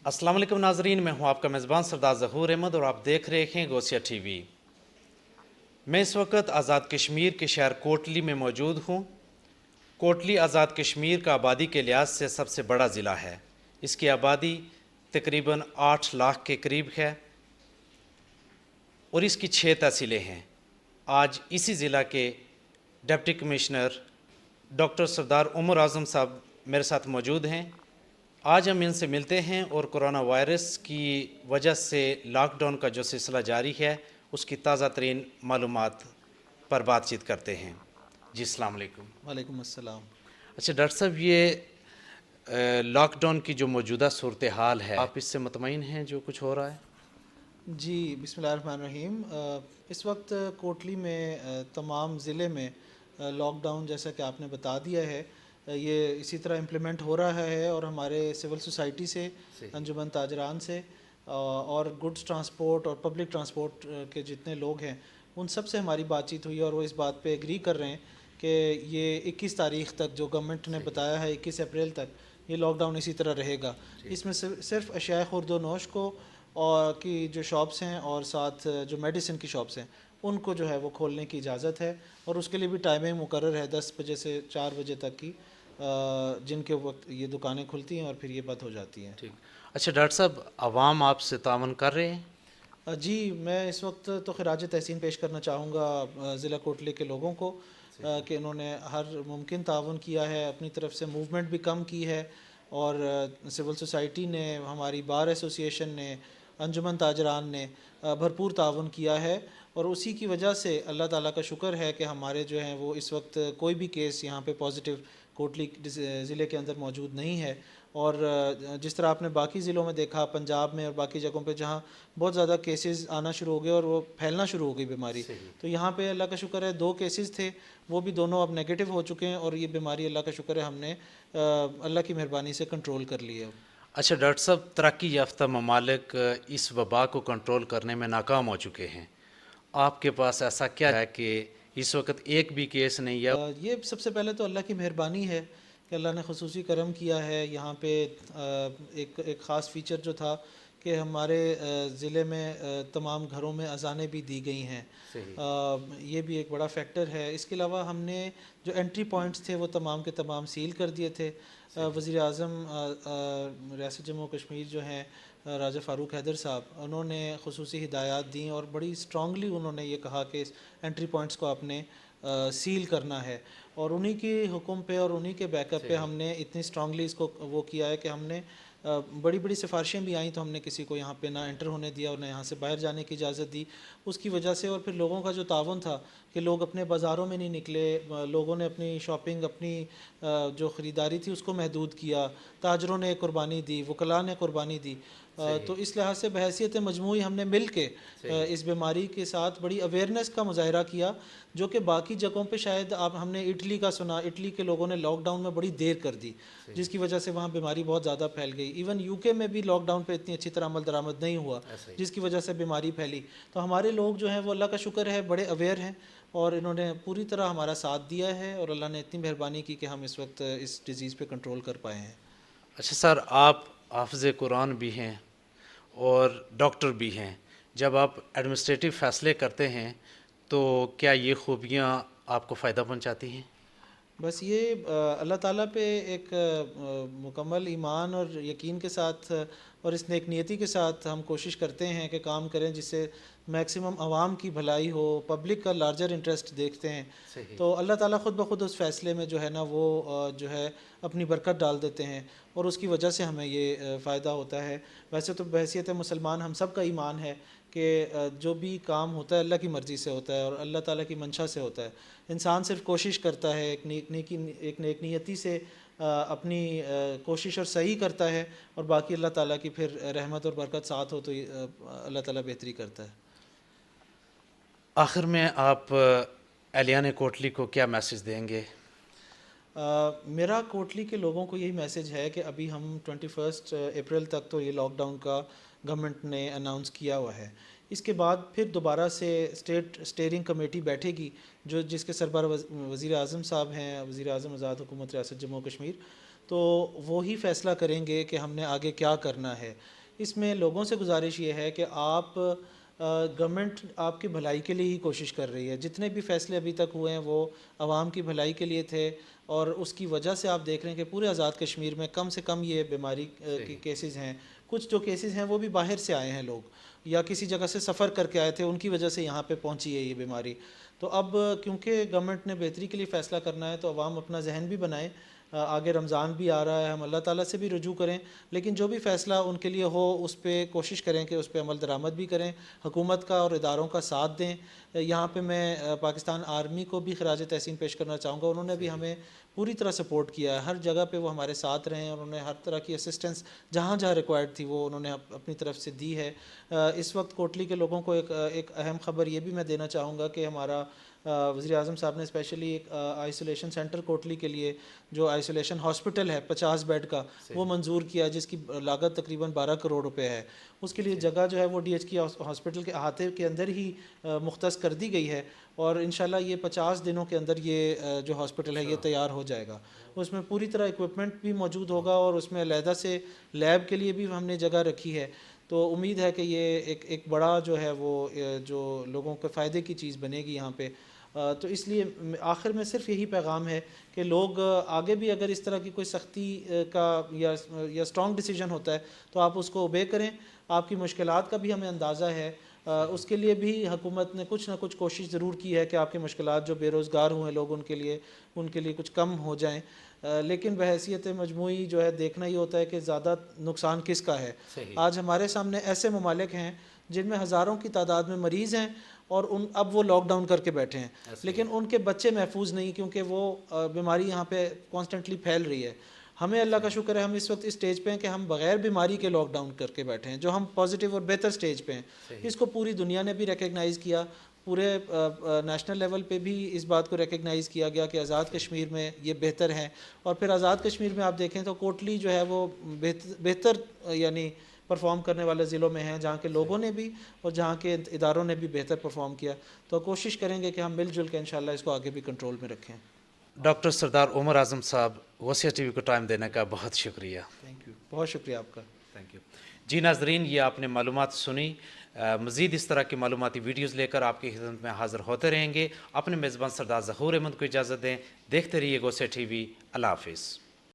अस्सलाम वालेकुम नाजरीन, मैं हूं आपका मेज़बान सरदार ज़हूर अहमद और आप देख रहे हैं गौसिया टीवी। मैं इस वक्त आज़ाद कश्मीर के शहर कोटली में मौजूद हूं। कोटली आज़ाद कश्मीर का आबादी के लिहाज से सबसे बड़ा ज़िला है। इसकी आबादी तकरीबन 8 लाख के करीब है और इसकी 6 तहसीलें हैं। आज इसी ज़िला के डिप्टी कमिश्नर डॉक्टर सरदार उमर आज़म साहब मेरे साथ मौजूद हैं। आज हम इनसे मिलते हैं और कोरोना वायरस की वजह से लॉकडाउन का जो सिलसिला जारी है उसकी ताज़ा तरीन मालूमात पर बातचीत करते हैं। जी अस्सलाम वालेकुम। वालेकुम अस्सलाम। अच्छा डॉक्टर साहब, ये लॉकडाउन की जो मौजूदा सूरत हाल है, आप इससे मुतमईन हैं जो कुछ हो रहा है? जी बिस्मिल्लाहिर्रहमानिर्रहीम। इस वक्त कोटली में तमाम ज़िले में लॉकडाउन जैसा कि आपने बता दिया है ये इसी तरह इम्प्लीमेंट हो रहा है और हमारे सिविल सोसाइटी से, अंजुमन ताजरान से और गुड्स ट्रांसपोर्ट और पब्लिक ट्रांसपोर्ट के जितने लोग हैं उन सब से हमारी बातचीत हुई और वो इस बात पे एग्री कर रहे हैं कि ये 21 तारीख़ तक जो गवर्नमेंट ने बताया है 21 अप्रैल तक ये लॉकडाउन इसी तरह रहेगा। इसमें सिर्फ अशिया खुर्दोनोश को और की जो शॉप्स हैं और साथ जो मेडिसिन की शॉप्स हैं उनको जो है वो खोलने की इजाज़त है और उसके लिए भी टाइमिंग मुकर्रर है 10 बजे से 4 बजे तक की, जिनके वक्त ये दुकानें खुलती हैं और फिर ये बंद हो जाती हैं। ठीक। अच्छा डॉक्टर साहब, आवाम आपसे तावन कर रहे हैं? जी मैं इस वक्त तो खिराज तहसीन पेश करना चाहूँगा ज़िला कोटली के लोगों को कि इन्होंने हर मुमकिन ताउन किया है, अपनी तरफ से मूवमेंट भी कम की है और सिविल सोसाइटी ने, हमारी बार एसोसिएशन ने, अंजुमन ताजरान ने भरपूर ताउन किया है और उसी की वजह से अल्लाह ताला का शुक्र है कि हमारे जो हैं वो इस वक्त कोई भी केस यहाँ पे पॉजिटिव कोटली ज़िले के अंदर मौजूद नहीं है। और जिस तरह आपने बाकी ज़िलों में देखा, पंजाब में और बाकी जगहों पे जहाँ बहुत ज़्यादा केसेस आना शुरू हो गए और वो फैलना शुरू हो गई बीमारी, तो यहाँ पे अल्लाह का शुक्र है 2 केसेस थे, वो भी दोनों अब नेगेटिव हो चुके हैं और ये बीमारी अल्लाह का शुक्र है हमने अल्लाह की मेहरबानी से कंट्रोल कर ली है। अच्छा डॉक्टर साहब, तरक्की याफ्ता ममालिक इस वबा को कंट्रोल करने में नाकाम हो चुके हैं। आपके पास ऐसा क्या है कि इस वक्त एक भी केस नहीं है? ये सबसे पहले तो अल्लाह की मेहरबानी है कि अल्लाह ने खुसूसी करम किया है। यहाँ पे एक ख़ास फ़ीचर जो था कि हमारे ज़िले में तमाम घरों में अज़ानें भी दी गई हैं, ये भी एक बड़ा फैक्टर है। इसके अलावा हमने जो एंट्री पॉइंट्स थे वो तमाम के तमाम सील कर दिए थे। वज़ीर आज़म रियासत जम्मू कश्मीर जो हैं राजा फ़ारूक हैदर साहब, उन्होंने खुसूसी हिदायत दी और बड़ी स्ट्रांगली उन्होंने ये कहा कि इस एंट्री पॉइंट्स को आपने सील करना है और उन्हीं के हुक्म पे और उन्हीं के बैकअप पे हमने इतनी स्ट्रांगली इसको वो किया है कि हमने बड़ी बड़ी सिफारिशें भी आई तो हमने किसी को यहाँ पे ना एंटर होने दिया और ना यहाँ से बाहर जाने की इजाज़त दी उसकी वजह से। और फिर लोगों का जो तावन था कि लोग अपने बाज़ारों में नहीं निकले, लोगों ने अपनी शॉपिंग, अपनी जो ख़रीदारी थी उसको महदूद किया, ताजरों ने कुर्बानी दी, वकला ने कुर्बानी दी। तो इस लिहाज से बहैसियत मजमूई हमने मिल के इस बीमारी के साथ बड़ी अवेयरनेस का मुजाहरा किया, जो कि बाकी जगहों पे शायद आप हमने इटली का सुना, इटली के लोगों ने लॉकडाउन में बड़ी देर कर दी जिसकी वजह से वहाँ बीमारी बहुत ज़्यादा फैल गई। इवन यूके में भी लॉकडाउन पे इतनी अच्छी तरह अमल दरामद नहीं हुआ जिसकी वजह से बीमारी फैली। तो हमारे लोग जो हैं वो अल्लाह का शुक्र है बड़े अवेयर हैं और इन्होंने पूरी तरह हमारा साथ दिया है और अल्लाह ने इतनी मेहरबानी की कि हम इस वक्त इस डिज़ीज़ पे कंट्रोल कर पाए हैं। अच्छा सर, आप हाफ़िज़ कुरान भी हैं और डॉक्टर भी हैं। जब आप एडमिनिस्ट्रेटिव फ़ैसले करते हैं तो क्या ये खूबियाँ आपको फ़ायदा पहुँचाती हैं? बस ये अल्लाह ताला पे एक मुकम्मल ईमान और यकीन के साथ और इस नेक नियति के साथ हम कोशिश करते हैं कि काम करें जिससे मैक्सिमम आवाम की भलाई हो, पब्लिक का लार्जर इंटरेस्ट देखते हैं। तो अल्लाह ताला ख़ुद ब खुद उस फ़ैसले में जो है ना वो जो है अपनी बरकत डाल देते हैं और उसकी वजह से हमें ये फ़ायदा होता है। वैसे तो बहैसियत मुसलमान हम सब का ईमान है कि जो भी काम होता है अल्लाह की मर्ज़ी से होता है और अल्लाह ताला की मंशा से होता है। इंसान सिर्फ कोशिश करता है एक नेक नियति से अपनी कोशिश और सही करता है और बाकी अल्लाह ताला की फिर रहमत और बरकत साथ हो तो अल्लाह ताला बेहतरी करता है। आखिर में आप एहलियान कोटली को क्या मैसेज देंगे? मेरा कोटली के लोगों को यही मैसेज है कि अभी हम 21 अप्रैल तक तो ये लॉकडाउन का गवर्नमेंट ने अनाउंस किया हुआ है। इसके बाद फिर दोबारा से स्टेट स्टीयरिंग कमेटी बैठेगी जिसके सरबराह वज़ीर आज़म साहब हैं, वज़ीर आज़म आज़ाद हुकूमत रियासत जम्मू कश्मीर। تو وہی فیصلہ کریں گے کہ ہم نے آگے کیا کرنا ہے۔ اس میں لوگوں سے گزارش یہ ہے کہ آپ گورنمنٹ آپ کی بھلائی کے لیے ہی کوشش کر رہی ہے، جتنے بھی فیصلے ابھی تک ہوئے ہیں وہ عوام کی بھلائی کے لیے تھے، اور اس کی وجہ سے آپ دیکھ رہے ہیں کہ پورے آزاد کشمیر میں کم سے کم یہ بیماری کے کیسز ہیں۔ کچھ جو کیسز ہیں وہ بھی باہر سے آئے ہیں لوگ، یا کسی جگہ سے سفر کر کے آئے تھے، ان کی وجہ سے یہاں پہ پہنچی ہے یہ بیماری۔ تو اب کیونکہ گورنمنٹ نے بہتری کے لیے فیصلہ کرنا ہے تو عوام اپنا ذہن بھی بنائیں، آگے رمضان بھی آ رہا ہے، ہم اللہ تعالیٰ سے بھی رجوع کریں، لیکن جو بھی فیصلہ ان کے لیے ہو اس پہ کوشش کریں کہ اس پہ عمل درآمد بھی کریں، حکومت کا اور اداروں کا ساتھ دیں۔ یہاں پہ میں پاکستان آرمی کو بھی خراج تحسین پیش کرنا چاہوں گا، انہوں نے بھی ہمیں پوری طرح سپورٹ کیا ہے، ہر جگہ پہ وہ ہمارے ساتھ رہے ہیں، اور انہوں نے ہر طرح کی اسسٹنس جہاں جہاں ریکوائرڈ تھی وہ انہوں نے اپنی طرف سے دی ہے۔ اس وقت کوٹلی کے لوگوں کو ایک اہم خبر یہ بھی میں دینا چاہوں گا کہ ہمارا وزیر اعظم صاحب نے اسپیشلی ایک آئسولیشن سینٹر کوٹلی کے لیے جو آئسولیشن ہاسپٹل ہے 50 بیڈ کا وہ منظور کیا، جس کی لاگت تقریباً 12 کروڑ روپے ہے۔ اس کے لیے جگہ جو ہے وہ DH کی ہاسپٹل کے احاطے کے اندر ہی مختص کر دی گئی ہے، اور انشاءاللہ یہ 50 دنوں کے اندر یہ جو ہاسپٹل ہے یہ تیار ہو جائے گا۔ اس میں پوری طرح اکوپمنٹ بھی موجود ہوگا، اور اس میں علیحدہ سے لیب کے لیے بھی ہم نے جگہ رکھی ہے۔ تو امید ہے کہ یہ ایک بڑا جو ہے وہ جو لوگوں کے فائدے کی چیز بنے گی یہاں پہ۔ تو اس لیے آخر میں صرف یہی پیغام ہے کہ لوگ آگے بھی اگر اس طرح کی کوئی سختی کا یا اسٹرانگ ڈیسیجن ہوتا ہے تو آپ اس کو اوبے کریں۔ آپ کی مشکلات کا بھی ہمیں اندازہ ہے، اس کے لیے بھی حکومت نے کچھ نہ کچھ کوشش ضرور کی ہے کہ آپ کی مشکلات جو بے روزگار ہوئے لوگ ان کے لیے کچھ کم ہو جائیں، لیکن بحیثیت مجموعی جو ہے دیکھنا یہ ہوتا ہے کہ زیادہ نقصان کس کا ہے۔ آج ہمارے سامنے ایسے ممالک ہیں جن میں ہزاروں کی تعداد میں مریض ہیں، اور اب وہ لاک ڈاؤن کر کے بیٹھے ہیں، لیکن ان کے بچے محفوظ نہیں، کیونکہ وہ بیماری یہاں پہ کانسٹنٹلی پھیل رہی ہے۔ ہمیں اللہ کا شکر ہے ہم اس وقت اس سٹیج پہ ہیں کہ ہم بغیر بیماری کے لاک ڈاؤن کر کے بیٹھے ہیں، جو ہم پازیٹیو اور بہتر سٹیج پہ ہیں۔ اس کو پوری دنیا نے بھی ریکگنائز کیا، پورے نیشنل لیول پہ بھی اس بات کو ریکگنائز کیا گیا کہ آزاد کشمیر میں یہ بہتر ہے۔ اور پھر آزاد کشمیر میں آپ دیکھیں تو کوٹلی جو ہے وہ بہتر یعنی پرفارم کرنے والے ضلعوں میں ہیں، جہاں کے لوگوں نے بھی اور جہاں کے اداروں نے بھی بہتر پرفارم کیا۔ تو کوشش کریں گے کہ ہم مل جل کے انشاءاللہ اس کو آگے بھی کنٹرول میں رکھیں۔ ڈاکٹر سردار عمر اعظم صاحب وسیع ٹی وی کو ٹائم دینے کا بہت شکریہ۔ تھینک یو، بہت شکریہ آپ کا۔ Thank you. جی ناظرین، یہ آپ نے معلومات سنی، مزید اس طرح کی معلوماتی ویڈیوز لے کر آپ کی خدمت میں حاضر ہوتے رہیں گے۔ اپنے میزبان سردار ظہور احمد کو اجازت دیں، دیکھتے رہیے گوسیہ ٹی وی۔ اللہ حافظ۔